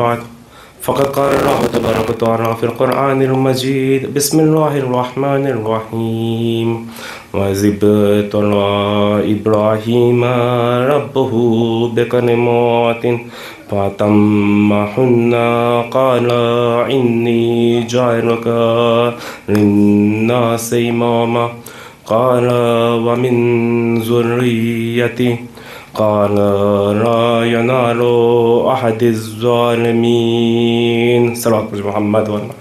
بعد فقد قال الله تبارك وتعالى في القرآن المجيد بسم الله الرحمن الرحيم وإذ ابتلى إبراهيم ربه بكلمات فأتمهن قال إني جاعلك للناس إماما قال ومن ذريتي قال لا ينال أحد الظالمين صلوات محمد والله.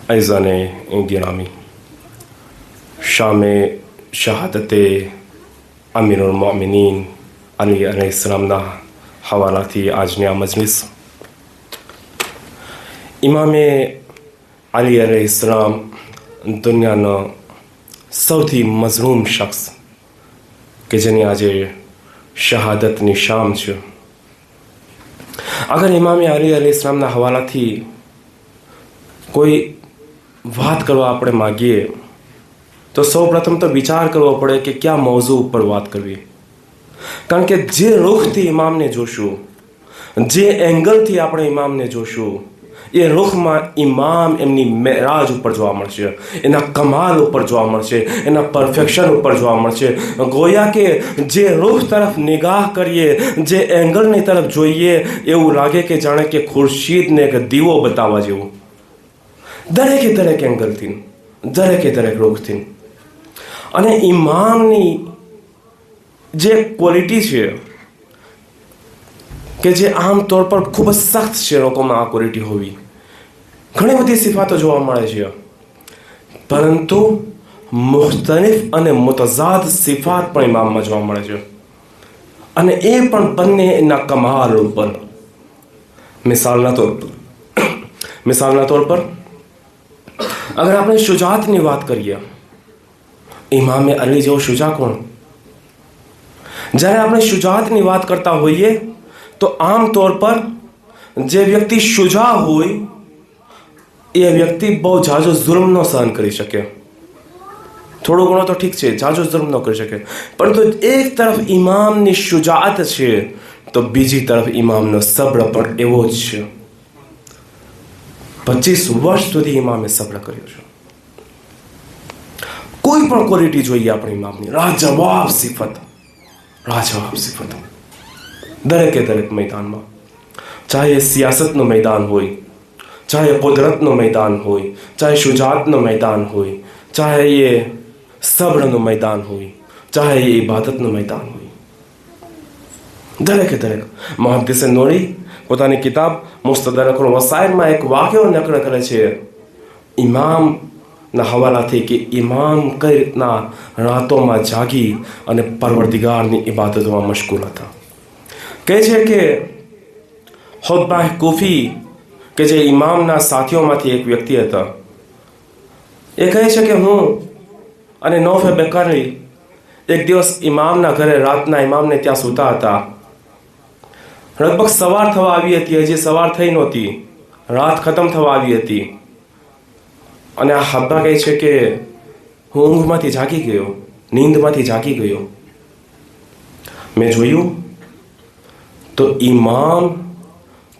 أيضاً گرامی شام شهادت امیر المؤمنین علی علیه السلامના હવાલાથી આજની આ મજલિસ ઇમામે અલી અલૈહિ સલામ દુનિયાનો સૌથી મઝલૂમ શખ્સ કે જેની આજે શહાદતની શામ છે. અગર ઇમામે અલી અલૈહિ સલામના હવાલાથી કોઈ વાત કરવા આપણે માગીએ તો સૌ પ્રથમ તો વિચાર કરવો પડે કે કયા મૌઝૂ ઉપર વાત કરવી. કારણ કે જે રૂખથી ઇમામને જોશું, જે એંગલથી આપણે ઇમામને જોશું, એ રૂખમાં ઇમામ એમની મેરાજ ઉપર જોવા મળશે, એના કમાલ ઉપર જોવા મળશે, એના પરફેક્શન ઉપર જોવા મળશે. ગોયા કે જે રૂખ તરફ નિગાહ કરીએ, જે એંગલની તરફ જોઈએ, એવું લાગે કે જાણે કે ખુરશીદને એક દીવો બતાવવા જેવું. દરેક એંગલથી, દરેક રૂખથી. અને ઇમામની જે ક્વોલિટી છે કે જે આમ તौर પર ખૂબ જ સખ્ત છે લોકોમાં આ ક્વોલિટી હોવી. ઘણી બધી સિફાતો જોવા મળે છે, પરંતુ મુખ્તલિફ અને મુતઝાદ સિફાત પણ ઇમામમાં જોવા મળે છે, અને એ પણ બંને એના કમાલ ઉપર. મિસાલના તौर પર અગર આપણે શુજાતની વાત કરીએ, ઇમામે અલી જેવો શુજા કોણ? જ્યારે આપણે શુજાતની વાત કરતા હોઈએ તો આમ તौर પર જે વ્યક્તિ શુજા હોય એ વ્યક્તિ બહુ ઝાઝો જુલ્મ ન સહન કરી શકે. થોડો ઘણો તો ઠીક છે, ઝાઝો જુલ્મ ન કરી શકે, પરંતુ એક તરફ ઇમામની શુજાત છે તો બીજી તરફ ઇમામનો સબ્ર પણ એવો જ છે. 25 વર્ષ સુધી ઇમામે સબ્ર કર્યો છે. કોઈ પણ ક્વોલિટી જોઈએ આપણે ઇમામની, લાજવાબ સિફત. દરેક મેદાનમાં, ચાહે સિયાસતનું મેદાન હોય, ચાહે કુદરતનું મેદાન હોય, ચાહે શુજાતનું મેદાન હોય, ચાહે એ સબ્રનું મેદાન હોય, ચાહે એ ઇબાદતનું મેદાન હોય. દરેક મુહદ્દિસ નૂરી પોતાની કિતાબ મુસ્તદરકુલ વસાઇલમાં એક વાક્યો નકલ કરે છે ઇમામના હવાલાથી કે ઇમામ કઈ રીતના રાતોમાં જાગી અને પરવરદિગારની ઇબાદતોમાં મશગુલ હતા. કહે છે કે ખુતબા કૂફી કે જે ઇમામના સાથીઓમાંથી એક વ્યક્તિ હતા, એ કહે છે કે હું અને નૌફે બેકારી એક દિવસ ઇમામના ઘરે રાતના ઇમામને ત્યાં સૂતા હતા. લગભગ સવાર થવા આવી હતી, હજી સવાર થઈ નહોતી, રાત ખતમ થવા આવી હતી. અને આ હબ્બા કહે છે કે હું ઊંઘમાંથી જાગી ગયો, નીંદમાંથી જાગી ગયો. મેં જોયું તો ઇમામ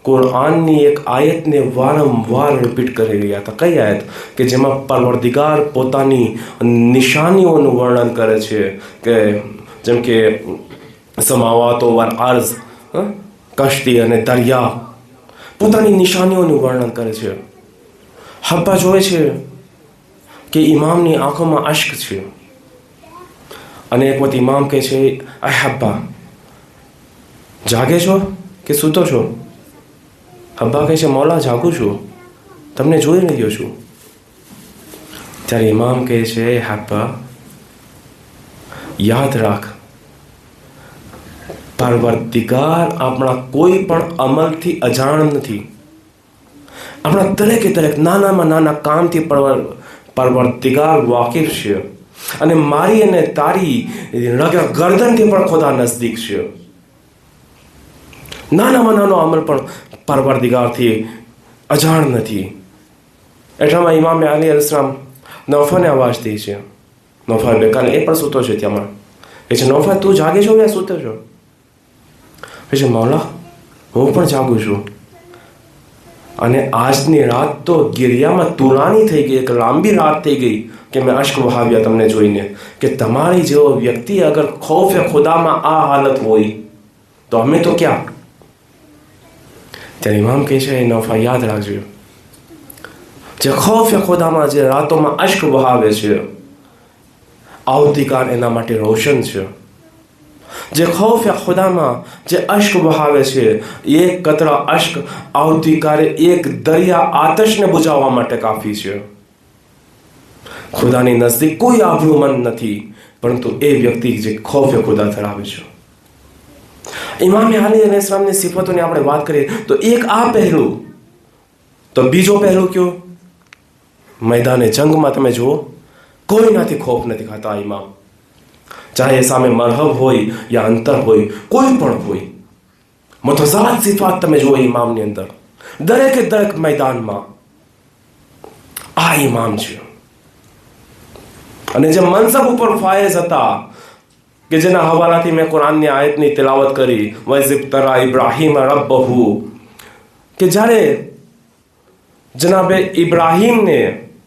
કુરાનની એક આયતને વારંવાર રિપીટ કરી રહ્યા હતા. કઈ આયત? કે જેમાં પરવરદિગાર પોતાની નિશાનીઓનું વર્ણન કરે છે, કે જેમ કે સમાવાતો વલ અર્ઝ, કશ્તી અને દરિયા, પોતાની નિશાનીઓનું વર્ણન કરે છે. હબ્બા જોવે છે કે ઇમામની આંખોમાં અશ્ક છે, અને એક વખત ઇમામ કહે છે, આ હબ્બા જાગે છો કે સૂતો છો? હબ્બા કહે છે, મૌલા જાગું છું, તમને જોઈ રહ્યો છું. ત્યારે ઇમામ કહે છે, હબ્બા યાદ રાખ, પરવરદિગાર આપણા કોઈ પણ અમલથી અજાણ નથી. આપણા દરેક નાનામાં નાના કામથી પરવરદિગાર વાકેફ છે, અને મારી અને તારી ગરદનથી પણ ખુદા નજદીક છે. નાનામાં નાનો અમલ પણ પરવરદિગારથી અજાણ નથી. એટલામાં ઇમામે અલી અલૈહિસ્સલામ નૌફાને અવાજ દે છે. નૌફા બેકાને એ પણ સૂતો છે ત્યાંમાં. કહે છે નૌફલ તું જાગે છો યા સૂતો છો? કહે છે મૌલા હું પણ જાગું છું, અને આજની રાત તો ગિરિયામાં તુરાની થઈ ગઈ, એક લાંબી રાત થઈ ગઈ કે મેં અશ્ક વહાવ્યા તમને જોઈને કે તમારી જેવો વ્યક્તિ અગર ખૌફ ખુદામાં આ હાલત હોય તો અમે તો ક્યાં? ત્યારે ઇમામ કહે છે નૌફલ યાદ રાખજો, જે ખૌફ ખુદામાં જે રાતોમાં અશ્ક વહાવે છે આવતીકાલ એના માટે રોશન છે. જે ખૌફ ખુદામાં જે અશ્ક વહાવે છે એક કતરા અશ્ક આવતીકાલે એક દરિયા આતશને બુઝાવવા માટે કાફી છે. ખુદાની નજદીક કોઈ આબરૂમંદ નથી પરંતુ એ વ્યક્તિ જે ખૌફ ખુદા ધરાવે છે. ઇમામ અલી અલૈહિસ્સલામની સિફતોની આપણે વાત કરીએ તો એક આ પહેલું, તો બીજો પહેલું કયો? મેદાને જંગમાં તમે જુઓ કોઈનાથી ખૌફ નથી ખાતા ઇમામ, ચાહે સામે મરહબ હોય યા અંતર હોય, કોઈ પણ હોય. મુતઝાદ સિફાત તમે જુઓ ઇમામની અંદર, દરેકે દરેક મેદાનમાં આ ઇમામ છે. અને જે મનસબ ઉપર ફાયઝ હતા કે જેના હવાલાથી મેં કુરાનની આયતની તિલાવત કરી, વઝિબ તરા ઇબ્રાહીમ રબ્બહુ, કે જ્યારે જનાબે ઇબ્રાહીમને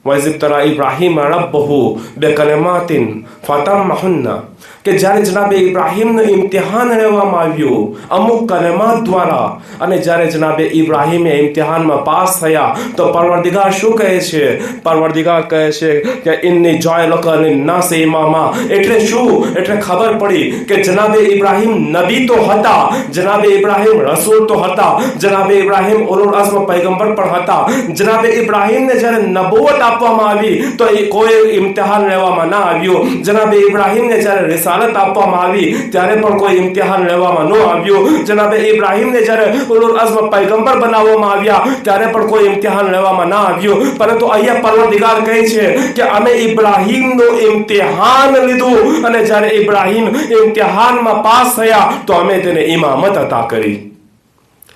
વઝિબ તરા ઇબ્રાહીમ રબ્બહુ બેકલમાતિન ફતમ્મહુન્ના, કે જ્યારે જનાબે ઇબ્રાહીમનું ઇમ્તિહાન લેવામાં આવ્યું અમુક કલમાત દ્વારા, અને જ્યારે જનાબે ઇબ્રાહીમે ઇમ્તિહાનમાં પાસ થયા તો પરવરદિગાર શું કહે છે? પરવરદિગાર કહે છે કે ઇન્ની જાયલુકા લિન્નાસી ઇમામા. એટલે શું? એટલે ખબર પડી કે જનાબે ઇબ્રાહીમ નબી તો હતા, જનાબે ઇબ્રાહીમ રસૂલ તો હતા, જનાબે ઇબ્રાહીમ ઉલુલ અઝ્મ પૈગંબર પણ હતા. જનાબે ઇબ્રાહીમને જ્યારે નબુવત આપવામાં આવી તો એ કોઈ ઇમ્તિહાન લેવામાં ના આવ્યું. જનાબે ઇબ્રાહીમને જ્યારે રિસાલત આપવામાં આવી ત્યારે પણ કોઈ ઇમ્તિહાન લેવામાં ન આવ્યું. જનાબે ઇબ્રાહીમને જ્યારે ઉલુલ અઝ્મ પૈગંબર બનાવવામાં આવ્યા ત્યારે પણ કોઈ ઇમ્તિહાન લેવામાં ના આવ્યું. પરંતુ અહીંયા પરવરદિગાર કહે છે કે અમે ઇબ્રાહીમનું ઇમ્તિહાન લીધું, અને જ્યારે ઇબ્રાહીમ ઇમ્તિહાનમાં પાસ થયા તો અમે તેને ઇમામત અતા કરી.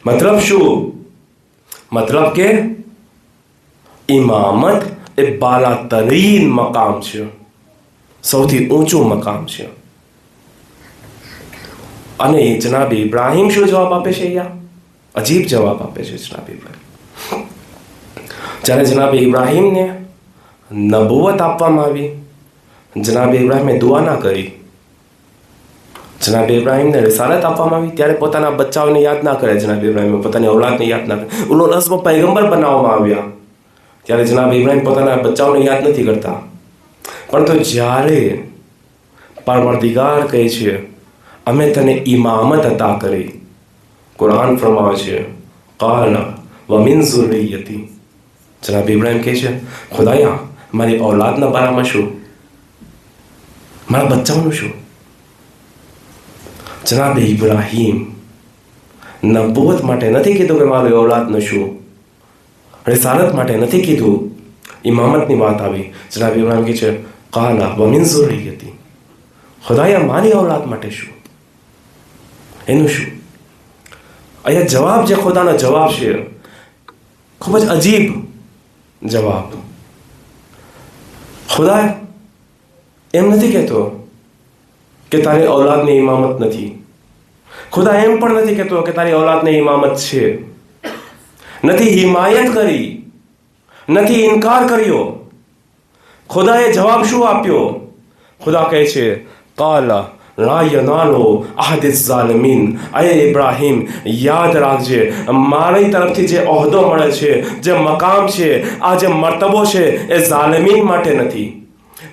મતલબ શું? મતલબ કે ઇમામત એ બાલાતરીન મકામ છે, સૌથી ઊંચું મકામ છે. અને જનાબ ઇબ્રાહીમ શું જવાબ આપે છે? અહીંયા અજીબ જવાબ આપે છે જનાબ ઇબ્રાહીમ. જ્યારે જનાબ ઇબ્રાહીમને નબુવત આપવામાં આવી, જનાબ ઇબ્રાહીમે દુઆ ના કરી. જનાબ ઇબ્રાહીમને રિસાલત આપવામાં આવી ત્યારે પોતાના બચ્ચાઓને યાદ ના કરે, જનાબ ઇબ્રાહીમે પોતાની ઔલાદને યાદ ના કરે. ઉલુલ અઝ્મ પૈગંબર બનાવવામાં આવ્યા ત્યારે જનાબ ઇબ્રાહીમ પોતાના બચ્ચાઓને યાદ નથી કરતા. પરંતુ જ્યારે પરવરદિગાર કહે છે અમે તને ઇમામત અતા કરી, કુરાન ફરમાવે છે કાલા વ મિન ઝુર્રિયતી, જનાબ ઇબ્રાહીમ કહે છે ખુદાયા મારી ઔલાદના બારામાં શું, મારા બચ્ચાઓનું શું? જનાબ ઇબ્રાહીમ નબુવત માટે નથી કીધું કે મારી ઔલાદનું શું, રિસાલત માટે નથી કીધું, ઇમામતની વાત આવી. જનાબ ઇબ્રાહીમ કહે છે કાલા વ મિન ઝુર્રિયતી, ખુદાયા મારી ઔલાદ માટે શું, એનું શું? અહીંયા જવાબ જે ખુદાનો જવાબ છે ખૂબ જ અજીબ જવાબ. ખુદા એમ નથી કહેતો કે તારી ઔલાદની ઇમામત નથી. ખુદા એમ પણ નથી કહેતો કે તારી ઔલાદની ઇમામત છે. નથી હિમાયત કરી, નથી ઇનકાર કર્યો. ખુદાએ જવાબ શું આપ્યો? ખુદા કહે છે કાલા લા યનાલુ અહદિ ઝાલિમીન. અય ઇબ્રાહીમ યાદ રાખજે, મારી તરફથી જે ઓહદો મળે છે, જે મકામ છે, આ જે મર્તબો છે એ ઝાલિમીન માટે નથી.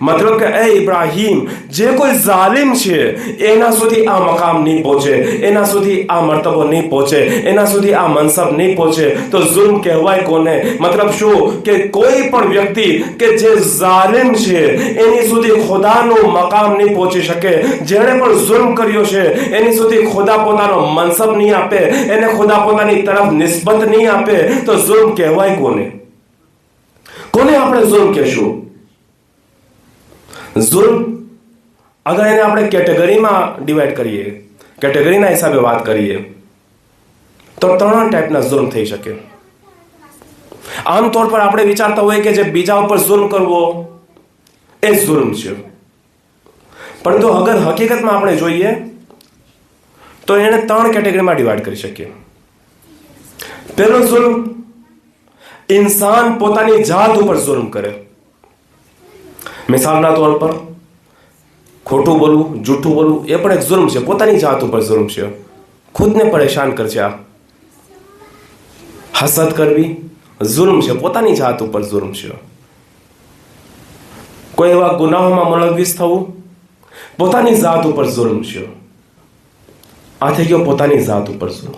મતલબ કે એ ઇબ્રાહીમ જે કોઈ ઝાલિમ છે એના સુધી આ મકામ નહીં પહોંચે, એના સુધી આ મર્તબો નહીં પહોંચે, એના સુધી આ મનસબ નહીં પહોંચે તો ઝુલ્મ કહેવાય કોને? મતલબ શું કે કોઈ પણ વ્યક્તિ કે જે ઝાલિમ છે એની સુધી ખુદાનું મકામ નહીં પહોંચી શકે. જેણે પણ ઝુલ્મ કર્યો છે એની સુધી ખુદા પોતાનો મનસબ નહીં આપે, એને ખુદા પોતાની તરફ નિસ્બત નહીં આપે તો ઝુલ્મ કહેવાય કોને? કોને આપણે ઝુલ્મ કહેશું? ઝુલ્મ અગર એને આપણે કેટેગરીમાં ડિવાઈડ કરીએ, કેટેગરીના હિસાબે વાત કરીએ તો 3 ટાઈપના ઝુલ્મ થઈ શકે. આમતોર પર આપણે વિચારતા હોઈએ કે જે બીજા ઉપર ઝુલ્મ કરવો એ ઝુલ્મ છે. પરંતુ અગર હકીકતમાં આપણે જોઈએ તો એને 3 કેટેગરીમાં ડિવાઈડ કરી શકીએ. પહેલો જુલ્મ, ઇન્સાન પોતાની જાત ઉપર જુલ્મ કરે. મિસાલના તौर પર ખોટું બોલવું, જૂઠું બોલવું એ પણ એક જુલ્મ છે, પોતાની જાત ઉપર જુલ્મ છે. ખુદને પરેશાન કરશે. આ હસદ કરવી જુલ્મ છે, પોતાની જાત ઉપર જુલ્મ છે. કોઈ એવા ગુનાહોમાં મુલવ્વિસ થવું પોતાની જાત ઉપર જુલ્મ છે. આ થઈ ગયો પોતાની જાત ઉપર જુલ્મ.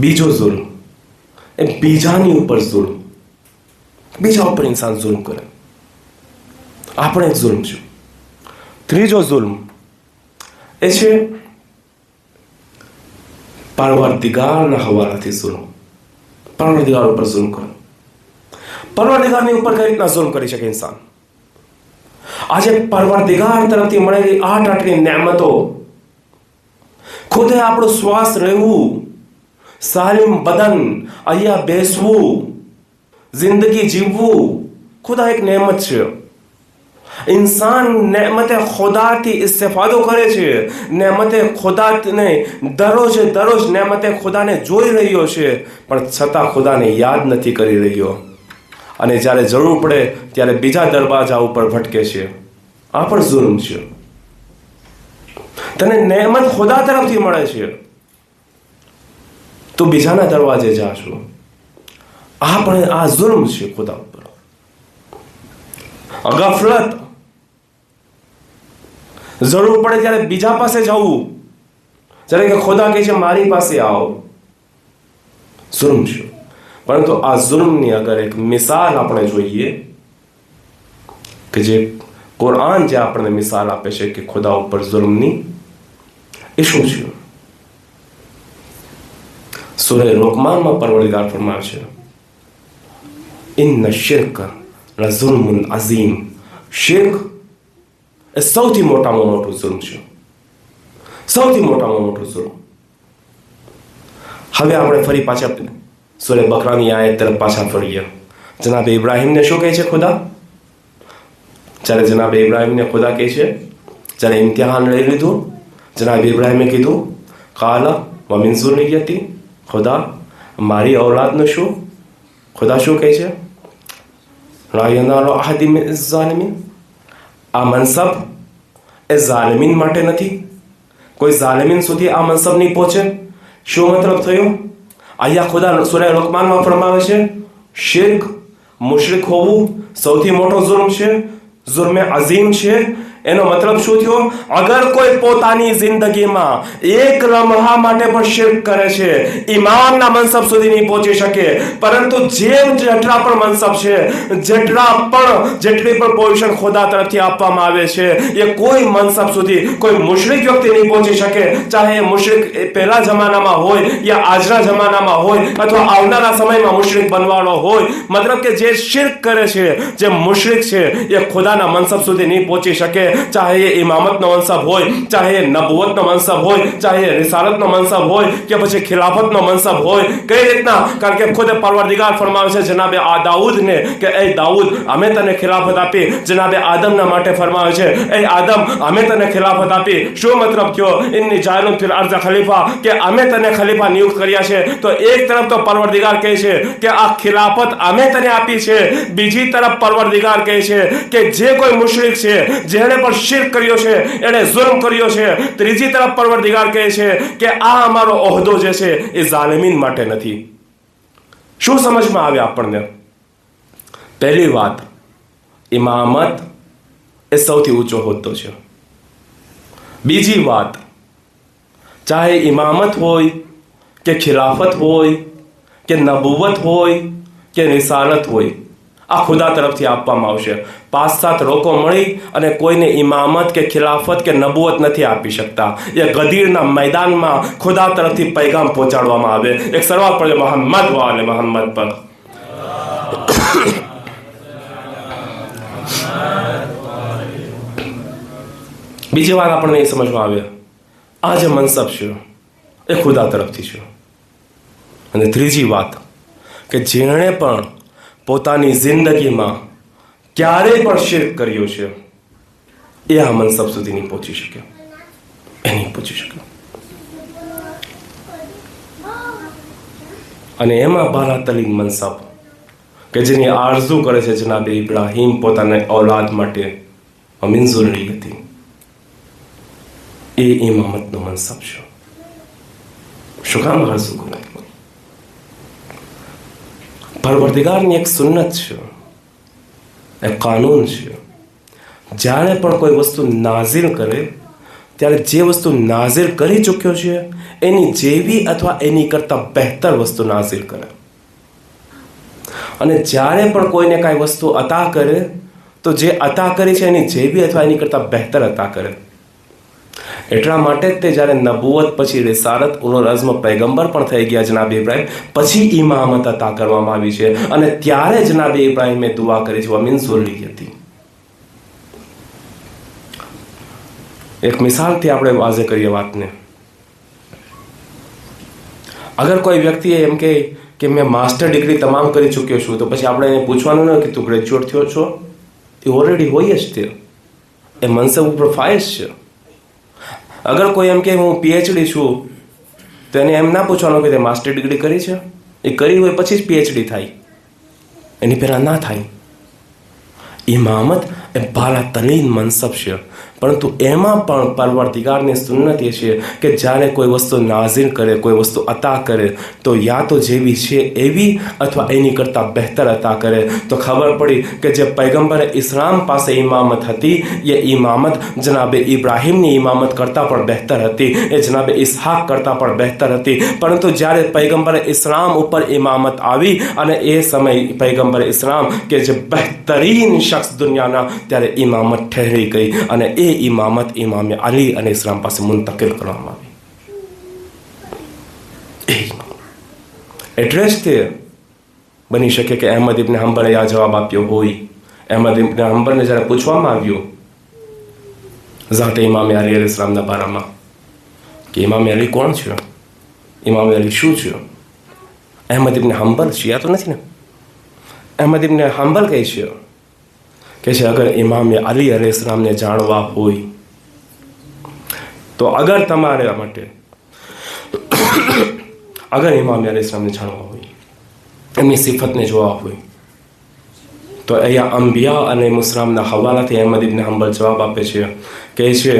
બીજો જુલ્મ એ બીજાની ઉપર જુલ્મ. બીજા ઉપર ઇન્સાન જુલ્મ કરે, આ પણ એક જુલ્મ છે. ત્રીજો જુલ્મ એ છે પરવરદિગારના હવાલાથી જુલ્મ. પરવરદિગાર ઉપર જુલ્મ કરે. પરવરદિગારની ઉપર કઈ રીતના જુલ્મ કરી શકે ઇન્સાન? આજે પરવરદિગાર તરફથી મળેલી આટલી નેમતો, ખુદે આપણું શ્વાસ રહેવું, સાલિમ બદન, અહીંયા બેસવું, જિંદગી જીવવું, ખુદા એક નેમત છે. इंसान नेमत खुदा की इस्तेफादो करे છે. नेमत खुदाને દરરોજ नेमत खुदाને જોઈ રહ્યો છે, પણ છતાં ખુદાને યાદ નથી કરી રહ્યો. અને જ્યારે જરૂર પડે ત્યારે બીજા દરવાજા ઉપર ભટકે છે. આ પણ જુલ્મ છે. તને નેમત ખુદા તરફથી મળે છે, તો બીજાના દરવાજે જાશો. આ પણ આ જુલ્મ છે ખુદા ઉપર. ગફલત, જરૂર પડે ત્યારે બીજા પાસે જવું, જ્યારે કે ખુદા કહે છે મારી પાસે આવો, જુલ્મ છે. પરંતુ આ જુલ્મની અગર એક મિસાલ આપણે જોઈએ કે જે કુરાન જે આપણને મિસાલ આપે છે કે ખુદા ઉપર જુલ્મની, એ શું છે? સૂરે લુકમાનમાં પરવરદિગાર ફરમાવે છે ઇન્ન શિર્ક લઝુલ્મુન અઝીમ. શિર્ક એ સૌથી મોટામાં મોટું જુલ્મ છે, સૌથી મોટામાં મોટું જુલ્મ. હવે આપણે ફરી પાછા સૂરે બકરાની આયત તરફ પાછા ફરીએ. જનાબે ઇબ્રાહીમને શું કહે છે ખુદા? જ્યારે જનાબે ઇબ્રાહીમને ખુદા કહે છે, જ્યારે ઇમ્તિહાન લઈ લીધું, જનાબ ઇબ્રાહીમે કીધું કાલા વ મિન ઝુર્રિયતી, ખુદા મારી ઔલાદનું શું? ખુદા શું કહે છે? લા યનાલુ અહદી મિન ઝાલિમીન. આ મનસબ એ ઝાલિમીન માટે નથી, કોઈ ઝાલિમીન સુધી આ મનસબ નહીં પહોંચે. શું મતલબ થયો? અહીંયા ખુદા સૂરા લુકમાનમાં ફરમાવે છે શિર્ક, મુશરિક હોવું સૌથી મોટો જુલ્મ છે, જુલ્મે અઝીમ છે. એનો મતલબ શું થયો? અગર કોઈ પોતાની જિંદગીમાં એક લમ્હા માટે પણ શિર્ક કરે છે, ઈમાનના મનસબ સુધી નહીં પહોંચી શકે. પરંતુ જેટલા પણ મનસબ છે, જેટલી પણ પોઝિશન ખુદા તરફથી આપવામાં આવે છે, એ કોઈ મનસબ સુધી કોઈ મુશરિક વ્યક્તિ નહીં પહોંચી શકે. ચાહે એ મુશરિક પહેલા જમાનામાં હોય યા આજના જમાનામાં હોય અથવા આવનારા સમયમાં મુશરિક બનવાનો હોય. મતલબ કે જે શિર્ક કરે છે, જે મુશરિક છે, એ ખુદાના મનસબ સુધી નહીં પહોંચી શકે. ચાહે એ ઇમામતનો મનસબ હોય, ચાહે એ નબુવતનો મનસબ હોય, ચાહે એ રિસાલતનો મનસબ હોય કે પછી ખિલાફતનો મનસબ હોય. કઈ રીતના? કારણ કે ખુદ પરવરદિગાર ફરમાવે છે જનાબે દાઉદને કે એ દાઉદ અમે તને ખિલાફત આપી. જનાબે આદમના માટે ફરમાવે છે એ આદમ અમે તને ખિલાફત આપી. શું મતલબ થયો? ઇન્ની જાઇલુન ફિલ અર્ઝ ખલીફા, કે અમે તને ખલીફા નિયુક્ત કર્યા છે. તો એક તરફ તો પરવરદિગાર કહે છે કે આ ખિલાફત અમે તને આપી છે, બીજી તરફ પરવરદિગાર કહે છે કે જે કોઈ મુશરિક છે, જેણે પણ શિર્ક કર્યો છે, એણે જુલ્મ કર્યો છે. ત્રીજી તરફ પરવરદિગાર કહે છે કે આ અમારો ઓહદો જે છે એ ઝાલિમીન માટે નથી. શું સમજમાં આવે આપણને? પહેલી વાત, ઇમામત એ સૌથી ઊંચો હોદ્દો છે. બીજી વાત, ચાહે ઇમામત હોય કે ખિલાફત હોય કે નબુવત હોય કે રિસાલત હોય, આ ખુદા તરફથી આપવામાં આવશે. 5-7 લોકો મળી અને કોઈને ઇમામત કે ખિલાફત કે નબુવત નથી આપી શકતા. એ ગદીરના મેદાનમાં ખુદા તરફથી પૈગામ પહોંચાડવામાં આવે. એક સવાલ પડે મોહમ્મદ વાલે મોહમ્મદ પર. બીજી વાત આપણને એ સમજમાં આવે, આ જે મનસબ છે એ ખુદા તરફથી છે. અને ત્રીજી વાત કે જેણે પણ પોતાની જિંદગીમાં ક્યારેય પણ શિર્ક કર્યો છે, એ આ મનસબ સુધી નહીં પહોંચી શક્યો, એ નહીં પહોંચી શક્યો. અને એમાં બારાતલીન મનસબ કે જેની આરઝુ કરે છે જનાબે ઇબ્રાહીમ પોતાના ઔલાદ માટે મંજૂરી હતી, એ ઇમામતનો મનસબ છે. શું કામ આરઝુ કરે? પરવરદિગારની એક સુન્નત છે, એક કાનૂન છે. જ્યારે પણ કોઈ વસ્તુ નાઝિલ કરે ત્યારે જે વસ્તુ નાઝિલ કરી ચૂક્યો છે એની જેવી અથવા એની કરતાં બહેતર વસ્તુ નાઝિલ કરે. અને જ્યારે પણ કોઈને કાંઈ વસ્તુ અતા કરે તો જે અતા કરી છે એની જેવી અથવા એની કરતાં બહેતર અતા કરે. એટલા માટે જ તે જ્યારે નબુવત પછી રિસાલત ઉલુલ અઝ્મ પૈગંબર પણ થઈ ગયા જનાબે ઇબ્રાહીમ, પછી ઇમામત અતા કરવામાં આવી છે. અને ત્યારે જનાબે ઇબ્રાહીમે દુઆ કરી છે વમિન ઝુર્રિયતી. એક મિસાલથી આપણે વાઝે કરીએ વાતને. અગર કોઈ વ્યક્તિએ એમ કહે કે મેં માસ્ટર ડિગ્રી તમામ કરી ચૂક્યો છું, તો પછી આપણે એને પૂછવાનું ન કે તું ગ્રેજ્યુએટ થયો છો. એ ઓલરેડી હોય જ તે, એ મનસબ ઉપર ફાયજ છે. અગર કોઈ એમ કે હું પીએચડી છું, તો એને એમ ના પૂછવાનું કે તે માસ્ટર ડિગ્રી કરી છે. એ કરી હોય પછી જ પીએચડી થાય, એની પહેલાં ના થાય. ઇમામત એ બાલાતરીન મનસબ છે, પરંતુ એમાં પણ પરવરદિગારની સુન્નત એ છે કે જ્યારે કોઈ વસ્તુ નાઝિલ કરે, કોઈ વસ્તુ અતા કરે, તો યા તો જેવી છે એવી અથવા એની કરતાં બહેતર અતા કરે. તો ખબર પડી કે જે પૈગંબરે ઇસ્લામ પાસે ઇમામત હતી એ ઇમામત જનાબે ઇબ્રાહીમની ઇમામત કરતાં પણ બહેતર હતી, એ જનાબે ઇસ્હાક કરતાં પણ બહેતર હતી. પરંતુ જ્યારે પૈગંબરે ઇસ્લામ ઉપર ઇમામત આવી અને એ સમય પૈગંબરે ઇસ્લામ કે જે બહેતરીન શખ્સ દુનિયાના, ત્યારે ઇમામત ઠહેરી ગઈ અને એ ઇમામત ઇમામે અલી અને ઇસ્લામ પાસે મુંતકિલ કરવામાં આવી. એટલે જ તે બની શકે કે અહેમદ ઇબ્ન હંબલે આ જવાબ આપ્યો હોય. અહેમદ ઇબ્ન હંબલને જ્યારે પૂછવામાં આવ્યું ઝાતે ઇમામે અલી અલૈહિ સલામના બારામાં કે ઇમામે અલી કોણ છે, ઇમામે અલી શું છે, અહેમદ ઇબ્ન હંબલ શિયા તો નથી ને? અહેમદ ઇબ્ન હંબલ કહે છે અગર ઇમામે અલી અલૈહિ સલામને જાણવા હોય તો અગર તમારે માટે અગર ઇમામે અલૈહિ સલામને જાણવા હોય, એમની સિફતને જોવા હોય, તો અહીંયા અંબિયા અને મુસલામના હવાલાથી અહેમદ ઇબ્ન હંબલ જવાબ આપે છે, કહે છે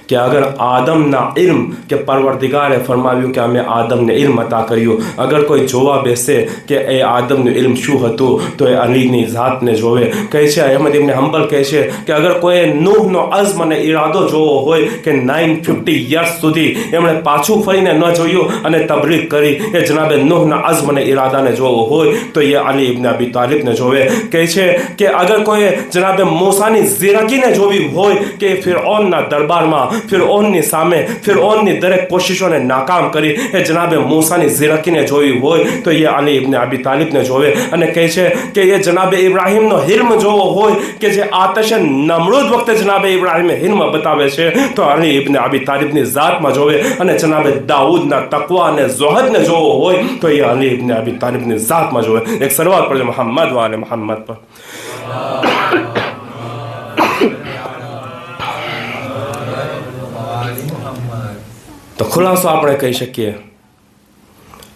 કે અગર આદમના ઇલ્મ કે પરવરદિગારે ફરમાવ્યું કે અમે આદમને ઇલ્મ અતા કર્યું, અગર કોઈ જોવા બેસે કે એ આદમનું ઇલ્મ શું હતું તો એ અલીની ઝાતને જોવે. કહે છે અહેમદ ઇબ્ન હંબલ કહે છે કે અગર કોઈ નૂહનો અઝ્મ અને ઇરાદો જોવો હોય કે 950 યર્સ સુધી એમણે પાછું ફરીને ન જોયું અને તબલીગ કરી, એ જનાબે નૂહના અઝ્મ અને ઇરાદાને જોવો હોય તો એ અલી ઇબ્ન અબી તાલિબને જોવે. કહે છે કે અગર કોઈ જનાબે મૂસાની ઝીરકીને જોવી હોય કે ફિરૌનના દરબારમાં ફિરૌનની સામે ફિરૌનની દરેક કોશિશોને નાકામ કરી એ જનાબે મૂસાની ઝીરકીને જોવી હોય તો એ અલી ઇબ્ન અબી તાલિબને જોવે. અને કહે છે કે એ જનાબે ઇબ્રાહીમનો હિલ્મ જોવો હોય કે જે આતશે નમરૂદ વખતે જનાબે ઇબ્રાહીમે હિલ્મ બતાવે છે તો અલી ઇબ્ન અબી તાલિબની ઝાતમાં જોવે. અને જનાબે દાઉદના તકવા અને ઝુહદને જોવો હોય તો એ અલી ઇબ્ન અબી તાલિબની ઝાતમાં જોવે. એક સલવાત પડજો મોહમ્મદ વાલે મોહમ્મદ પર. તો ખુલાસો આપણે કહી શકીએ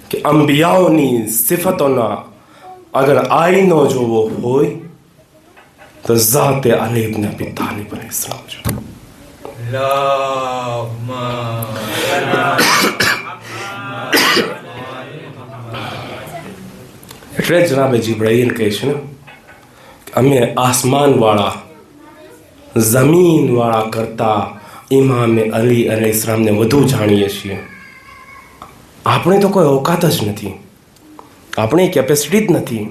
કે અંબિયાઓની સિફતોના અગર આઈનો જોવો હોય તો ઝાતે અલી ઇબ્ન અબી તાલિબ અલૈહિસ સલામ છે. એટલે જનાબે જિબ્રાઈલ કહે છે ને અમે આસમાનવાળા જમીનવાળા કરતા ઇમામે અલી અલૈહિસ સલામને વધુ જાણીએ છીએ. આપણે તો કોઈ ઓકાત જ નથી, આપણી કેપેસિટી જ નથી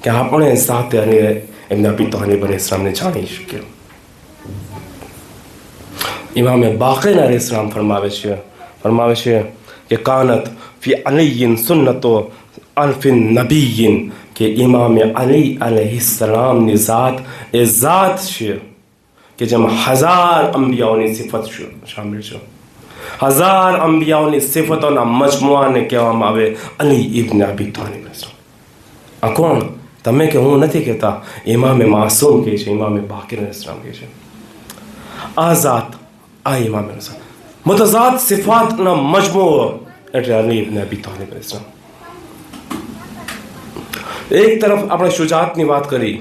કે આપણે સાથે અલી ઇબ્ન અબી તાલિબ અલૈહિસ સલામને જાણી શકીએ. ઇમામે બાકર અલૈહિસ સલામ ફરમાવે છે કે કાનત ફી અલીયિન સુન્નતો અલ્ફિન નબીયિન, કે ઇમામે અલી અલૈહિસ સલામની ઝાત એ ઝાત છે કે જેમાં 1000 અંબિયાઓની સિફત શામિલ છે. 1000 અંબિયાઓની સિફતોના મજમુઆને કહેવામાં આવે અલી ઇબ્ન અબી તાલિબ. આ કોણ? તમે કે હું નથી કહેતા, ઇમામે માસૂમ કહે છે, ઇમામે બાકર અલૈહિસ સલામ કહે છે. આ ઝાત, આ ઇમામ અલી મુતઝાદ સિફાતના મજમૂઓ એટલે અલી ઇબ્ન અબી તાલિબ અલૈહિસ્સલામ. એક તરફ આપણે શુજાતની વાત કરી,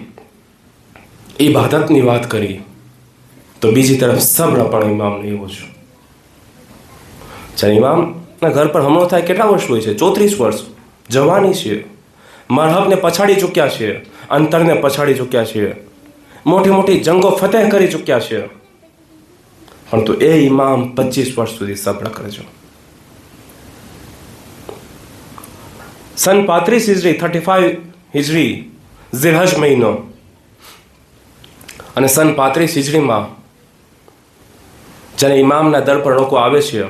ઇબાદતની વાત કરી, તો બીજી તરફ સબ્ર પણ ઇમામને એવો છે. જ્યારે ઇમામના ઘર પર હુમલો થાય કેટલા વર્ષ હોય છે? 34 વર્ષ. જવાની છે, મરહબને પછાડી ચૂક્યા છે, અંતરને પછાડી ચૂક્યા છે, મોટી મોટી જંગો ફતેહ કરી ચૂક્યા છે, પરંતુ એ ઇમામ 25 વર્ષ સુધી સબ્ર કરે છે. સન 35 હિજરી 35 હિજરી ઝિલહજ મહિનો અને સન 35 હિજરીમાં જ્યારે ઇમામના દર પર લોકો આવે છે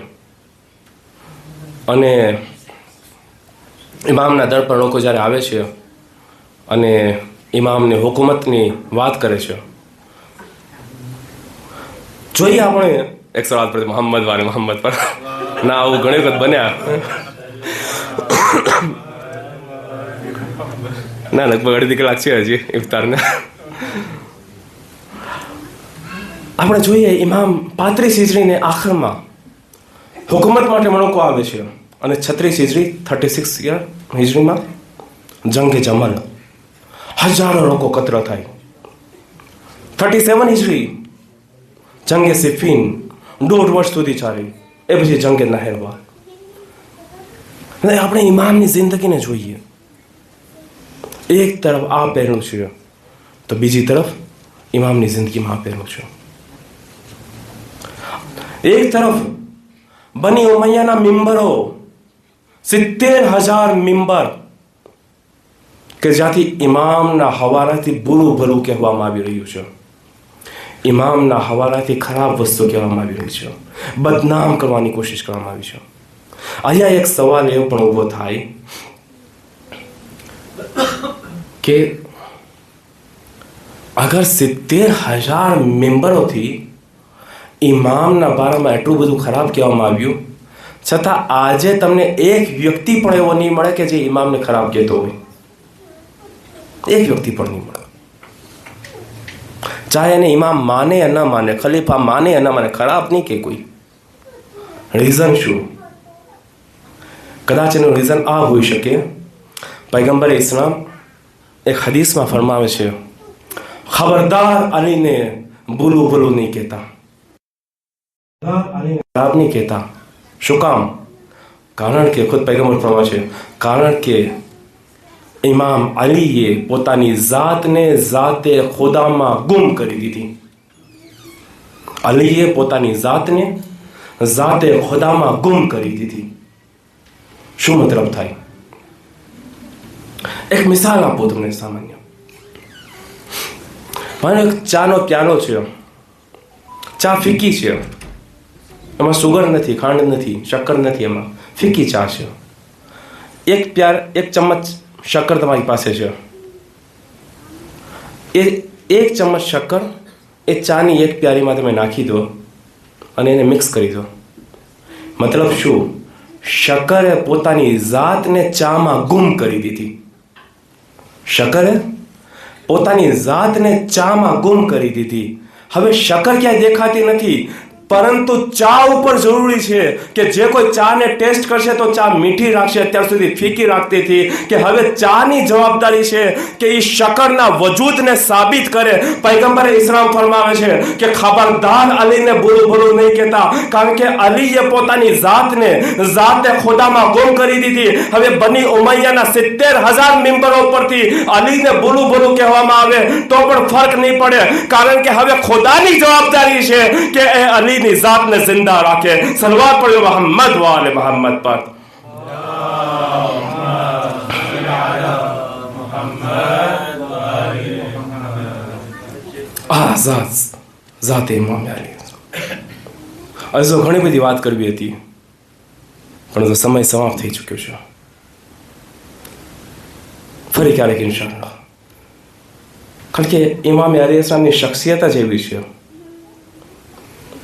અને ઇમામના દર પર લોકો જ્યારે આવે છે અને ઇમામની હુકુમતની વાત કરે છે, જોઈએ આપણે એક સવાલ પર મોહમ્મદ વાલે મોહમ્મદ પર ના આવું ઘણી વખત બન્યા ના, લગભગ અડધી કલાક છે હજી ઇફતારને. આપણે જોઈએ ઇમામ 35 હિજરીને આખરમાં હુકુમત માટે લોકો આવે છે અને 36 હિજરી 36 હિજરીમાં જંગે જમલ, હજારો લોકો કતરો થાય. 37 હિજરી જંગે સિફીન 1.5 વર્ષ સુધી ચાલી, એ પછી જંગે નહેરવા. આપણે ઇમામની જિંદગીને જોઈએ, એક તરફ આ પહેલું છે તો બીજી તરફ ઇમામની જિંદગીમાં આ પહેલું છે. એક તરફ બની ઉમૈયાના મિંબરો, 70,000 મિંબર કે જ્યાંથી ઇમામના હવાલાથી બુરું ભલું કહેવામાં આવી રહ્યું છે, ઇમામના હવાલાથી ખરાબ વસ્તુ કહેવામાં આવી રહી છે, બદનામ કરવાની કોશિશ કરવામાં આવી છે. અહીંયા એક સવાલ એવો પણ ઊભો થાય કે અગર 70,000 મેમ્બરોથી ઇમામના બારામાં એટલું બધું ખરાબ કહેવામાં આવ્યું, છતાં આજે તમને એક વ્યક્તિ પણ એવો નહીં મળે કે જે ઇમામને ખરાબ કહેતો હોય. એક વ્યક્તિ પણ નહીં મળે. ચાહે એને ઇમામ માને या ન માને, ખલીફા માને या ન માને, ખરાબ નહીં કે કોઈ. રીઝન શું? કદાચ એનું રીઝન આ હોઈ શકે, પૈગંબર ઇસ્લામ એક હદીસમાં ફરમાવે છે, ખબરદાર અલીને બોલું બોલું નહીં કહેતા, ખરાબ નહીં કહેતા. શું કામ? કારણ કે ખુદ પૈગંબર ફરમાવે છે, કારણ કે ઇમામ અલીએ પોતાની જાતને જાતે ખુદામાં ગુમ કરી દીધી. અલીએ પોતાની જાતને જાતે ખુદામાં ગુમ કરી દીધી. શું મતલબ થાય? એક મિસાલ આપું તમને સામાન્ય. માનો એક ચાનો પ્યાલો છે, ચા ફીકી છે, એમાં સુગર નથી, ખાંડ નથી, શક્કર નથી, એમાં ફીકી ચા છે. એક ચમચ શક્કર તમારી પાસે છે, એ એક ચમચ શક્કર એ ચાની એક પ્યાલીમાં તમે નાખી દો અને એને મિક્સ કરી દો. મતલબ શું? શક્કરે પોતાની જાતને ચામાં ગુમ કરી દીધી. શક્કરે પોતાની જાતને ચામાં ગુમ કરી દીધી. હવે શક્કર ક્યાંય દેખાતી નથી, પરંતુ ચા ઉપર જરૂરી છે કે જે કોઈ ચાને ટેસ્ટ કરશે તો ચા મીઠી રાખશે. અત્યાર સુધી ફીકી રાખતી હતી કે હવે ચાની જવાબદારી છે કે એ શક્કરના વજૂદને સાબિત કરે. પૈગંબરે ઇસ્લામ ફરમાવે છે કે ખબરદાર અલીને બોલું બોલું નહીં કહેતા, કારણ કે અલીએ પોતાની જાતને જાતે ખુદામાં ગુમ કરી દીધી. હવે બની ઉમૈયાના 70,000 મેમ્બરો પરથી અલીને બોલું બોલું કહેવામાં આવે તો પણ ફર્ક નહીં પડે, કારણ કે હવે ખુદાની જવાબદારી છે કે એ અલી ની જાતને जिंदा रखे. सलवात पढ़ो मोहम्मद वाले मोहम्मद पर. જાતે ઇમામ અલી. હજુ ઘણી બધી વાત કરવી હતી પણ સમય સમાપ્ત થઈ ચૂક્યો છે. ફરી ક્યારેક ઇન્શાઅલ્લાહ. કારણ કે ઇમામ અલી ઇસ્લામની શખ્સિયત જ એવી છે.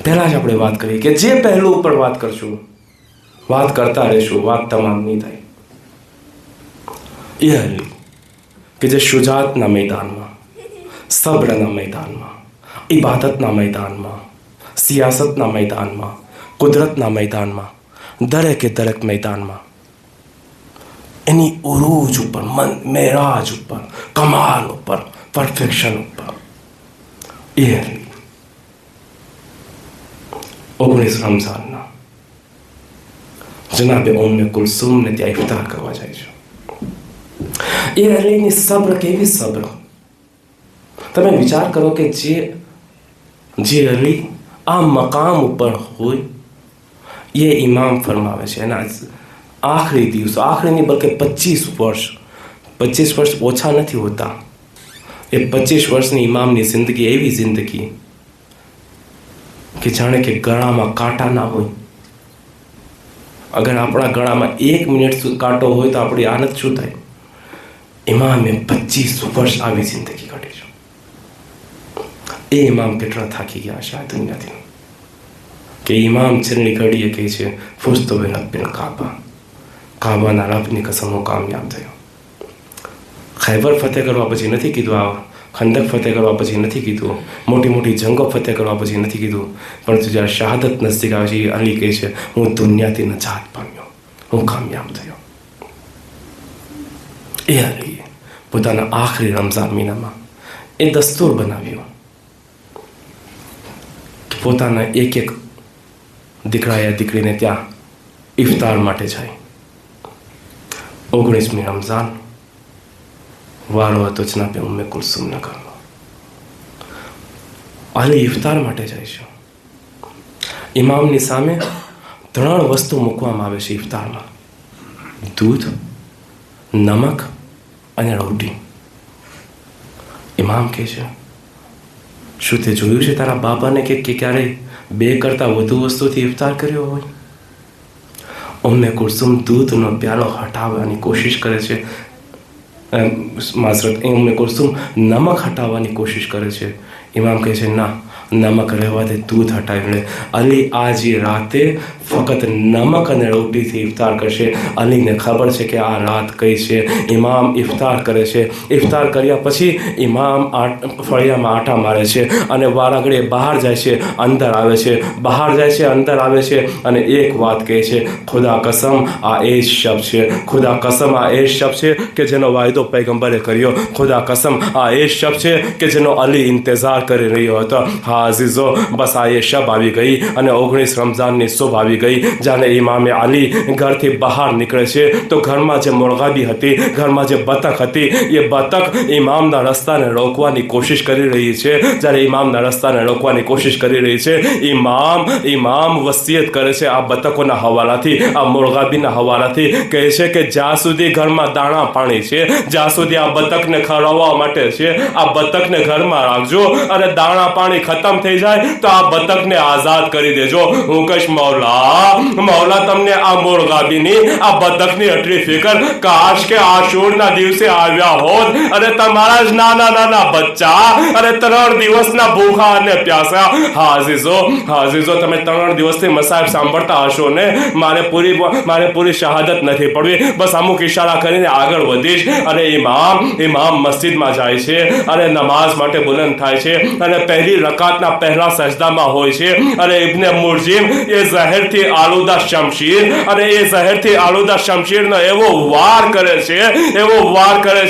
પહેલાં જ આપણે વાત કરી કે જે પહેલું ઉપર વાત કરશું, વાત કરતા રહીશું, વાત તમામ નહીં થાય. એ અલી કે જે શુજાતના મેદાનમાં, સબ્રના મેદાનમાં, ઇબાદતના મેદાનમાં, સિયાસતના મેદાનમાં, કુદરતના મેદાનમાં, દરેક મેદાનમાં એની ઉરૂજ ઉપર, મેરાજ ઉપર, કમાલ ઉપર, પરફેક્શન ઉપર એ 19 રમઝાનના જનાબે ઉમ્મે કુલસુમને ત્યાં ઇફતાર કરવા જાય છે. એ અલીની સબ્ર કેવી સબ્ર! તમે વિચાર કરો કે જે અલી આ મકામ ઉપર હોય એ ઇમામ ફરમાવે છે. એના આખરી દિવસો, આખરી નહીં બલકે 25 વર્ષ ઓછા નથી હોતા. એ 25 વર્ષની ઇમામની જિંદગી એવી જિંદગી કે જાણે કે ગળામાં કાંટા ના હોય. અગર આપણા ગળામાં 1 મિનિટ સુધી કાંટો હોય તો આપણી હાલત શું થાય? ઇમામે 25 વર્ષ આવી જિંદગી કાઢી છે. એ ઇમામ કેટલા થાકી ગયા છે આ દુનિયાથી કે ઇમામ છેલ્લી ઘડીએ કહે છે ફુસ્તો બિ રબ્બિલ કાબા, કાબાના રબની કસમ હું કામયાબ થયો. ખૈબર ફતેહ કરવા પછી નથી કીધું, આ ખંદક ફતેહ કરવા પછી નથી કીધું, મોટી મોટી જંગો ફતેહ કરવા પછી નથી કીધું, પરંતુ જ્યારે શહાદત નજદીક આવે છે અલી કહે છે હું દુનિયાથી નજાત પામ્યો, હું કામયાબ થયો. એ અલીએ પોતાના આખરી રમઝાન મહિનામાં એ દસ્તુર બનાવ્યો કે પોતાના એક દીકરા યા દીકરીને ત્યાં ઇફતાર માટે જાય. 19મી રમઝાન વારો હતો જનાબે ઉમ્મે કુલસુમના ઘરનો. અલી ઇફતાર માટે જાય છે. ઇમામની સામે 3 વસ્તુ મૂકવામાં આવે છે ઇફતારમાં: દૂધ, નમક અને રોટી. ઇમામ કહે છે શું તે જોયું છે તારા બાપાને કે ક્યારેય 2 કરતાં વધુ વસ્તુથી ઇફતાર કર્યો હોય? ઉમ્મે કુલસુમ દૂધનો પ્યાલો હટાવવાની કોશિશ કરે છે. ઉમ્મે કુલસુમ નમક હટાવવાની કોશિશ કરે છે. ઇમામ કહે છે ના, નમક રહેવા દે, દૂધ હટાવી લે. અલી આજે રાતે ફક્ત નમક અને રોટીથી ઇફતાર કરશે. અલીને ખબર છે કે આ રાત કઈ છે. ઇમામ ઇફતાર કરે છે. ઇફતાર કર્યા પછી ઇમામ ફળિયામાં આટા મારે છે અને વારાઘડીએ બહાર જાય છે, અંદર આવે છે, બહાર જાય છે, અંદર આવે છે અને એક વાત કહે છે, ખુદા કસમ આ એ જ શબ્દ છે, ખુદા કસમ આ એ જ શબ્દ છે કે જેનો વાયદો પૈગંબરે કર્યો, ખુદા કસમ આ એ જ શબ્દ છે કે જેનો અલી ઇંતજાર કરી રહ્યો હતો. હા અઝીઝો, બસ આ એ શબ આવી ગઈ અને 19 રમઝાનની શુભ આવી ગઈ. જાણે ઇમામે અલી ઘરથી બહાર નીકળે છે તો ઘરમાં જે મુરગાબી હતી, ઘરમાં જે બતક હતી, એ બતક ઇમામના રસ્તાને રોકવાની કોશિશ કરી રહી છે. જ્યારે ઇમામના રસ્તાને રોકવાની કોશિશ કરી રહી છે, ઇમામ વસિયત કરે છે આ બતકોના હવાલાથી, આ મુરગાબીના હવાલાથી. કહે છે કે જ્યાં સુધી ઘરમાં દાણા પાણી છે, જ્યાં સુધી આ બતકને ખવડાવવા માટે છે, આ બતકને ઘરમાં રાખજો અને દાણા પાણી ખતમ થઈ જાય તો આ બતકને આઝાદ કરી દેજો. હું કહીશ મૌલા તમને આ મુરગાબીની, આ બતકની આટલી ફિકર કાશ કે આશુરના દિવસે આવ્યા હોત અને તમારા જ નાના બચ્ચા અને 3 દિવસના ભૂખા અને પ્યાસા. હા અઝીઝો, તમે 3 દિવસથી મસાહેબ સાંભળતા હશો ને. મારે પૂરી શહાદત નથી પડવી, બસ અમુક ઇશારા કરીને આગળ વધીશ. અને ઇમામ મસ્જિદમાં જાય છે અને નમાઝ માટે બુલંદ થાય છે અને પહેલી રકાતના પહેલા સજદામાં હોય છે અને ઇબ્ને મુરજીમ એ ઝહેરથી આલુદા શમશીર અને એ ઝહેરથી આલુદા શમશીરનો એવો વાર કરે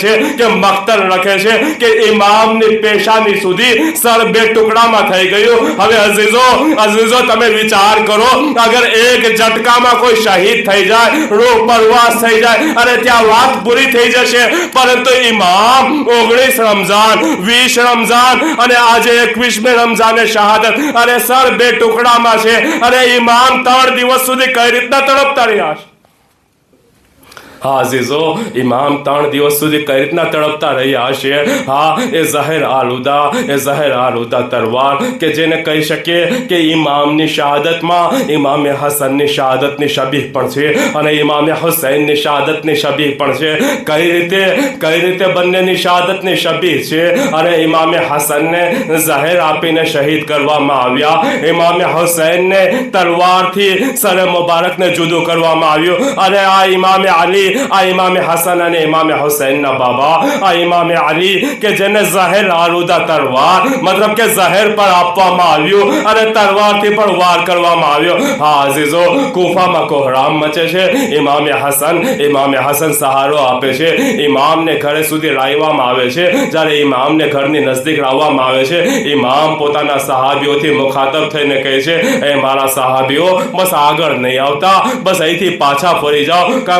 છે કે મખ્તર રખે છે કે ઇમામની પેશાની સુધી સર 2 ટુકડામાં થઈ ગયું. હવે અઝીઝો તમે વિચાર કરો, અગર એક ઝટકામાં કોઈ શહીદ થઈ જાય, રૂહ પરવાસ થઈ જાય અને ત્યાં વાત પૂરી થઈ જશે, પરંતુ ઇમામ 19 રમઝાન, 20 રમઝાન અને આજે 21મે રમઝાને શહાદત અને સર 2 ટુકડામાં છે અને ઇમામ 3 દિવસ સુધી કઈ રીતના તડપતા રહ્યા છે? હા અઝીઝો, ઇમામ 3 દિવસ સુધી કઈ રીતના તડપતા રહ્યા હશે? હા, એ ઝહેર આલુદા તરવાર કે જેને કહી શકીએ કે ઇમામની શહાદતમાં ઇમામે હસનની શહાદતની શબીહ પણ છે અને ઇમામે હુસૈનની શહાદતની શબીહ પણ છે. કઈ રીતે બંનેની શહાદતની શબીહ છે? અને ઇમામે હસનને ઝહેર આપીને શહીદ કરવામાં આવ્યા, ઇમામે હુસૈનને તલવારથી સર મુબારકને જુદું કરવામાં આવ્યું અને આ ઇમામે અલી આ ઇમામે હસન અને ઇમામે હુસૈનના બાબા આ ઇમામે અલી કે જેને ઝહેર આલુદા તલવાર મતલબ કે ઝહેર પર આપવામાં આવ્યું અને તલવારથી પણ વાર કરવામાં આવ્યો. હા અઝીઝો, કૂફામાં કોહરામ મચે છે. ઇમામે હસન સહારો આપે છે. ઇમામને ઘરે સુધી લાવવામાં આવે છે. જ્યારે ઇમામને ઘરની નજદીક લાવવામાં આવે છે, ઇમામ પોતાના સહાબીઓથી મુખાતબ થઈને કહે છે, એ મારા સહાબીઓ, બસ આગળ નહીં આવતા, બસ અહીંથી પાછા ફરી જાઓ. કા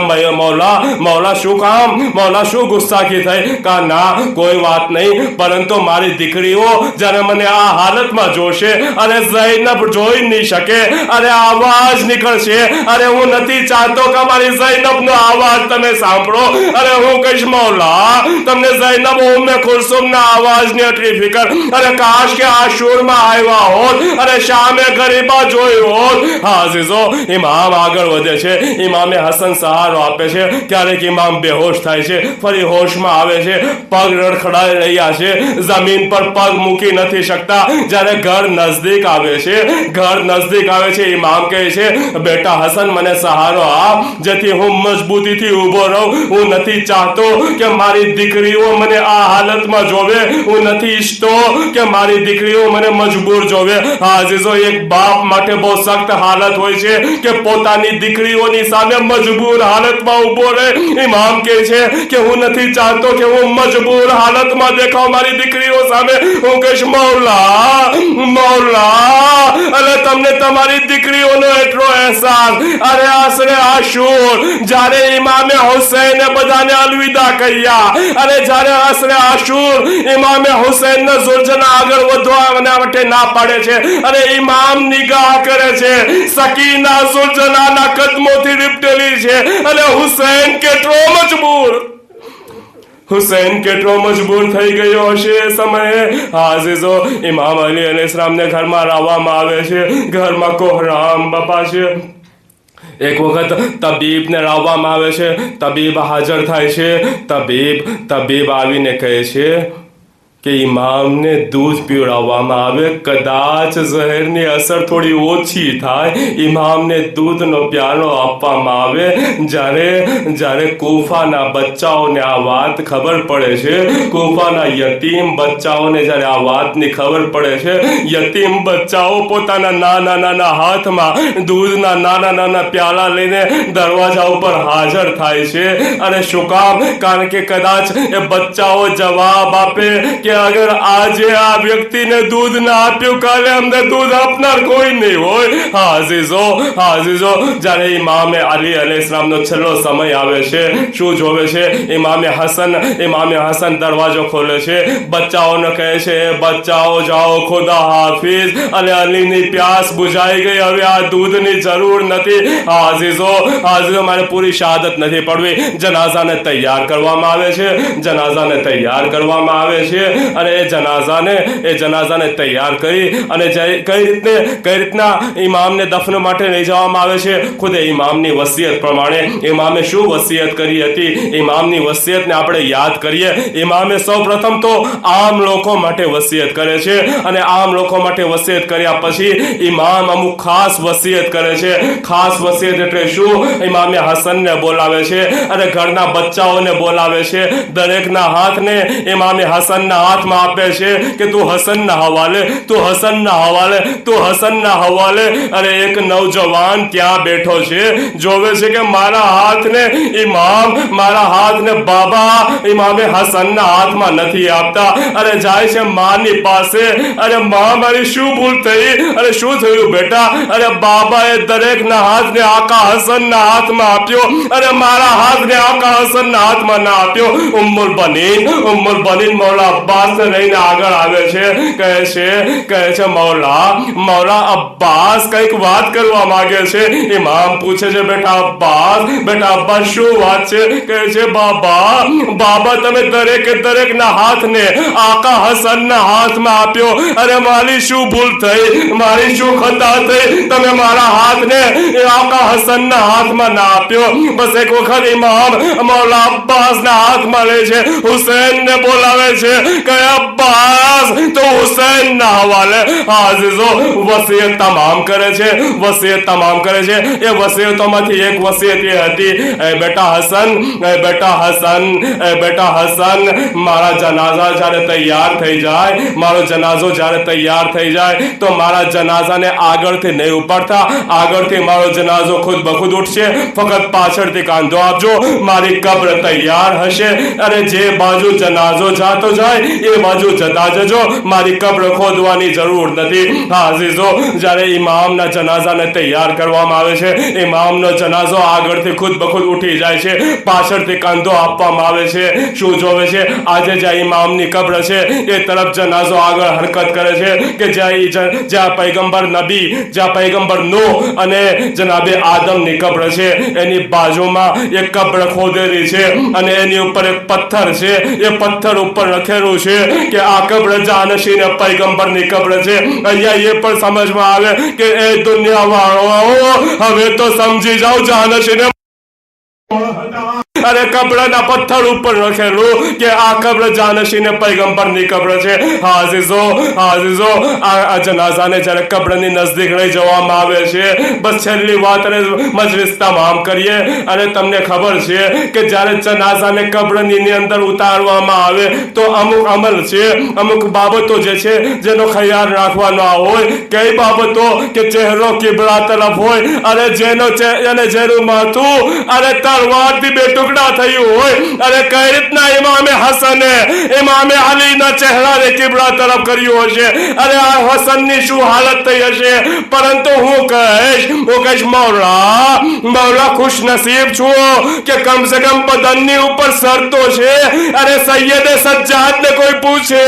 મૌલા શું કામ? મૌલા શું ગુસ્સાખી થઈ? કા ના, કોઈ વાત નહીં, પરંતુ મારી દીકરીઓ જ્યારે મને આ હાલતમાં જોશે અને ઝૈનબ જોઈ નહીં શકે અને આવાજ નીકળશે, અરે હું નથી ચાહતો કે મારી ઝૈનબનો અવાજ તમે સાંભળો. અરે હું કહીશ, મૌલા, તમને ઝૈનબ ઉમ્મે કુલસુમના અવાજની એટલી ફિકર, અરે કાશ કે આશુરમાં આવ્યા હોત અને શામે ગરીબા જોઈ હોત. હા અઝીઝો, ઇમામ આગળ વધે છે. ઇમામે હસન સહારો આપે છે. ક્યારેક ઇમામ બેહોશ થાય છે, ફરી હોશમાં આવે છે. પગ રડખડાઈ રહ્યા છે, જમીન પર પગ મૂકી નથી શકતા. જ્યારે ઘર નજદીક આવે છે, ઇમામ કહે છે, બેટા હસન, મને સહારો આપ જેથી હું મજબૂતીથી ઊભો રહું. હું નથી ચાહતો કે મારી દીકરીઓ મને આ હાલતમાં જોવે. હું નથી ઈચ્છતો કે મારી દીકરીઓ મને મજબૂર જોવે. હા અઝીઝો, એક બાપ માટે બહુ સખ્ત હાલત હોય છે કે પોતાની દીકરીઓની સામે મજબૂર હાલતમાં ઊભો રહે. ઇમામ કહે છે કે હું નથી ચાહતો કે હું મજબૂર હાલતમાં દેખાવ મારી દીકરીઓ સામે. હું કહીશ, મૌલા, અરે તમને તમારી દીકરીઓનો એટલો અહેસાસ. અરે આશરે આશુર જ્યારે ઇમામે હુસૈને બધાને અલવિદા કહ્યા, અને જ્યારે આશરે આશુર ઇમામે હુસૈનને સુરજના આગળ વધવા માટે ના પાડે છે, અને ઇમામ નિગાહ કરે છે, સકીના સુરજનાના કદમોથી લીપટેલી છે, અને હુસૈન કેટલો મજબૂર થઈ ગયો હશે એ સમયે. હાજીઝો, ઇમામ અલી અલૈહિસ્સલામને ઘરમાં લાવવામાં આવે છે. ઘરમાં કોહરામ બપા છે. એક વખત તબીબને લાવવામાં આવે છે. તબીબ હાજર થાય છે. તબીબ આવીને કહે છે કે ઇમામને દૂધ પીવડાવવામાં આવે. કદાચ ઝહેરની અસર થોડી ઓછી થાય, ઇમામને દૂધનો પ્યાલો આપવામાં આવે. જ્યારે કૂફાના બચ્ચાઓને આ વાત ખબર પડે છે, કૂફાના યતીમ બચ્ચાઓને જ્યારે આ વાતની ખબર પડે છે, યતીમ બચ્ચાઓ પોતાના નાના હાથમાં દૂધના નાના પ્યાલા લઈને દરવાજા ઉપર હાજર થાય છે. અને શું કામ? કારણ કે કદાચ એ બચ્ચાઓ જવાબ આપે કે અગર આજે આ વ્યક્તિને દૂધ ના આપ્યું, કાલે અમને દૂધ આપનાર કોઈ નહીં હોય. હાજીઝો, જ્યારે ઇમામે અલી અલૈહિસ્સલામનો છેલ્લો સમય આવે છે, શું જોવે છે? ઇમામે હસન દરવાજો ખોલે છે. બચ્ચાઓને કહે છે, બચ્ચાઓ જાઓ, ખુદા હાફિઝ, અને અલીની પ્યાસ બુઝાઈ ગઈ, હવે આ દૂધની જરૂર નથી. હાજીઝો, મારે પૂરી શહાદત નથી પડવી. જનાઝાને તૈયાર કરવામાં આવે છે. અને એ જનાઝાને તૈયાર કરી અને કઈ રીતના ઇમામને દફન માટે લઈ જવામાં આવે છે. ખુદ ઇમામની વસિયત પ્રમાણે ઇમામે શું વસિયત કરી હતી, ઇમામની વસિયતને આપણે યાદ કરીએ. ઇમામે સૌપ્રથમ તો આમ લોકો માટે વસિયત કરે છે, અને આમ લોકો માટે વસિયત કર્યા પછી ઇમામ અમુક ખાસ વસિયત કરે છે. ખાસ વસિયત એટલે શું? ઇમામે હસનને બોલાવે છે અને ઘરના બચ્ચાઓને બોલાવે છે. દરેકના હાથને ઇમામે હસનના હાથમાં આપે છે કે તું હસનના હવાલે. અને એક નવજવાન ત્યાં બેઠો છે, જોવે છે કે મારા હાથને બાબા ઇમામે હસનના હાથમાં નથી આપતા. અને જાય છે માની પાસે. અરે માં, મારી શું ભૂલ થઈ? અરે શું થયું બેટા? અરે બાબાએ દરેકના હાથને આકા હસનના હાથમાં આપ્યો, અને મારા હાથને આકા હસનના હાથમાં ના આપ્યો. ઉમ્મુલ બનીન મૌલા અબ્બાસ લઈને આગળ આવે છે. કહે છે મૌલા અબ્બાસ કંઈક વાત કરવા માંગે છે. ઇમામ પૂછે છે, બેટા અબ્બાસ શું વાત છે? કહે છે, બાબા તમે દરેકના હાથને આકા હસનના હાથમાં આપ્યો. અરે મારી શું ભૂલ થઈ, મારી શું ખતા થઈ? તમે મારા હાથને આકા હસનના હાથમાં ના આપ્યો. બસ એક વખત ઇમામ મૌલા અબ્બાસના હાથમાં લે છે, હુસૈનને બોલાવે છે, कहे अब्बास तो हुसैन ना हवाले आजीजो वसीयत तमाम करे छे, वसीयत तमाम करे छे। ए वसीयतोमांथी एक वसीयत ए हती, ए बेटा हसन, ए बेटा हसन, ए बेटा हसन, मारा जनाजा જ્યારે તૈયાર થઈ જાય, મારો જનાઝો જ્યારે તૈયાર થઈ જાય તો મારા જનાઝાને આગળથી નહીં ઉપાડતા, આગળથી મારો જનાઝો ખુદ બખુદ ઉઠશે, ફક્ત પાછળથી કાંધો આપજો, મારી કબ્ર તૈયાર હશે અને જે બાજુ જનાઝો જાતો જાય એ બાજુ જતા જજો, મારી કબ્ર ખોદવાની જરૂર નથી। હાજીજો જ્યારે ઇમામના જનાઝાને તૈયાર કરવામાં આવે છે, ઇમામનો જનાઝો આગળથી ખુદ બખુદ ઉઠી જાય છે, પાછળથી કાંધો આપવામાં આવે છે। શું જોવે છે? આજે જ્યાં ઇમામની કબ્ર છે એ તરફ જનાઝો આગળ હરકત કરે છે કે જ્યાં પૈગંબર નબી, જ્યાં પૈગંબર નૂહ અને જનાબે આદમની કબ્ર છે એની બાજુમાં એક કબ્ર ખોદેલી છે અને એની ઉપર એક પથ્થર છે, એ પથ્થર ઉપર લખેલું છે કે આ કબ્ર જાનશીન પૈગંબરની કબ્ર છે। અહીંયા એ પણ સમજમાં આવે કે એ દુનિયા વાળો હવે તો સમજી જાઓ જાનશીન अरे कब्र पत्थर ऊपर रखेलू कि आ कब्र जानशीन पैगंबरनी कब्र छे। हाजीजो हाजीजो आ जनाजाने જ્યારે કબ્રની નજદીક લઈ જવામાં આવે છે, બસ છેલ્લી વાત અને મજલિસ તમામ કરીએ અને તમને ખબર છે કે જ્યારે જનાઝાને કબ્રની અંદર ઉતારવામાં આવે તો અમુક અમલ છે, અમુક બાબતો જે છે જેનો ખ્યાલ રાખવાનો હોય। કઈ બાબતો કે ચહેરો કિબલા તરફ હોય અને જેનું માથું અને તલવારથી બે ટુકડા થયું હોય। અરે કઈ રીતના ઇમામે હસને ઇમામે અલીના ચહેરાને કિબલા તરફ કર્યું હશે, અરે આ હસનની શું હાલત થઈ હશે। પરંતુ હું કહીશ મૌલા ખુશ નસીબ છું કે કમ સે કમ બદનની ઉપર સરતો છે। અરે સૈયદે સજ્જાદને કોઈ પૂછે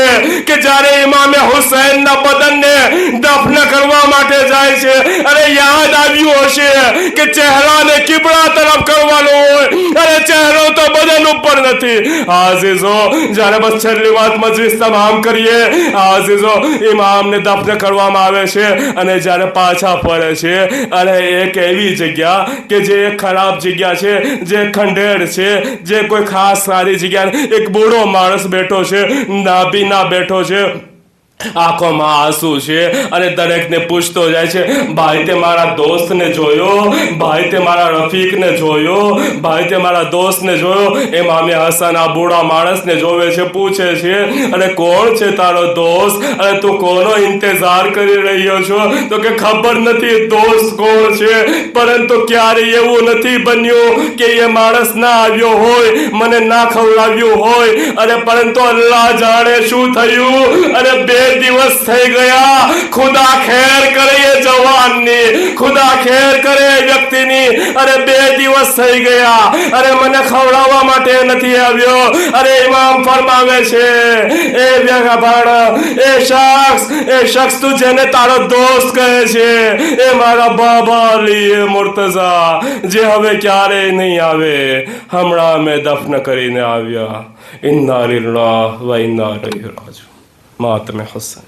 કે જ્યારે ઇમામે હુસૈનના બદનને દફન કરવા માટે જાય છે, અરે યાદ આવ્યું હશે કે ચહેરાને કિબલા તરફ કરવાનો હોય, અરે ચહેરો તો બદન ઉપર નથી। આઝીઝો જ્યારે બસ છેલ્લી વાત મજલિસ તમામ કરીએ, આઝીઝો ઇમામને દફન કરવામાં આવે છે અને જ્યારે પાછા ફરે છે, અરે એક એવી જગ્યા કે જે ખરાબ જગ્યા છે, જે ખંડેર છે, જે કોઈ ખાસ સારી જગ્યા, એક બૂઢો માણસ બેઠો છે, નાબીના બેઠો છે, આંખોમાં આંસુ છે અને દરેકને પૂછતો જાય છે, ભાઈ તે મારા દોસ્તને જોયો, ભાઈ તે મારા રફીકને જોયો, ભાઈ તે મારા દોસ્તને જોયો। ઇમામે હસન આ બુઢા માણસને જોવે છે, પૂછે છે, અરે કોણ છે તારો દોસ્ત, અરે તું કોનો ઇંતજાર કરી રહ્યો છો? તો કે ખબર નથી દોસ્ત કોણ છે, પરંતુ ક્યારે એવું નથી બન્યું કે એ માણસ ના આવ્યો હોય, મને ના ખવડાવ્યું હોય, અરે પરંતુ અલ્લાહ જાણે શું થયું। અરે બે દિવસ થઈ ગયા, ખુદા ખેર કરે એ જવાનની, ખુદા ખેર કરે એ વ્યક્તિની, અરે બે દિવસ થઈ ગયા, અરે મને ખવડાવવા માટે નથી આવ્યો। અરે ઇમામ ફરમાવે છે, એ શખ્સ તું જેને તારો દોસ્ત કહે છે એ મારા બાબા અલી એ મુર્તઝા, જે હવે ક્યારેય નહીં આવે, હમણાં મેં દફન કરીને આવ્યા। ઇન્ના લિલ્લાહ વ ઇન્ના ઇલૈહિ રાજિઉન। मातम हसन।